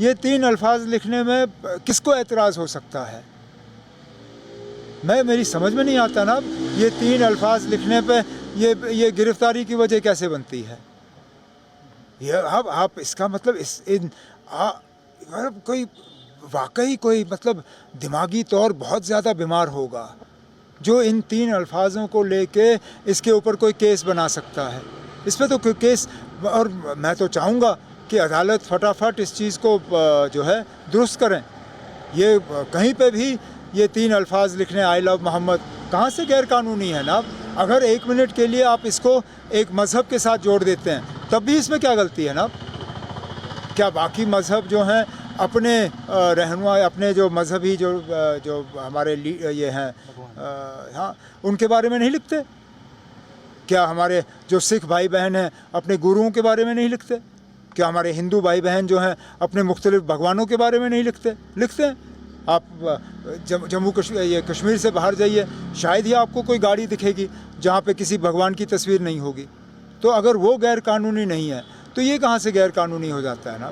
ये 3 अल्फाज लिखने में किसको एतराज़ हो सकता है? मेरी समझ में नहीं आता ना, ये 3 अल्फाज लिखने पे ये गिरफ्तारी की वजह कैसे बनती है? ये आप इसका मतलब मतलब कोई वाकई कोई मतलब दिमागी तौर बहुत ज़्यादा बीमार होगा जो इन 3 अल्फाजों को लेके इसके ऊपर कोई केस बना सकता है। इस पे तो कोई केस, और मैं तो चाहूँगा कि अदालत फटाफट इस चीज़ को जो है दुरुस्त करें। ये कहीं पे भी ये 3 अल्फाज लिखने आई लव मोहम्मद कहाँ से गैर कानूनी है ना? अगर 1 मिनट के लिए आप इसको एक मज़हब के साथ जोड़ देते हैं तब भी इसमें क्या गलती है ना? क्या बाकी मज़हब जो हैं अपने रहनुमा, अपने जो मज़हबी जो हमारे ये हैं, हाँ, उनके बारे में नहीं लिखते? क्या हमारे जो सिख भाई बहन हैं अपने गुरुओं के बारे में नहीं लिखते? क्या हमारे हिंदू भाई बहन जो हैं अपने मुख्तलिफ भगवानों के बारे में नहीं लिखते? लिखते हैं। आप जम्मू कश्मीर से बाहर जाइए, शायद ही आपको कोई गाड़ी दिखेगी जहाँ पे किसी भगवान की तस्वीर नहीं होगी। तो अगर वो गैर कानूनी नहीं है तो ये कहाँ से गैर कानूनी हो जाता है ना?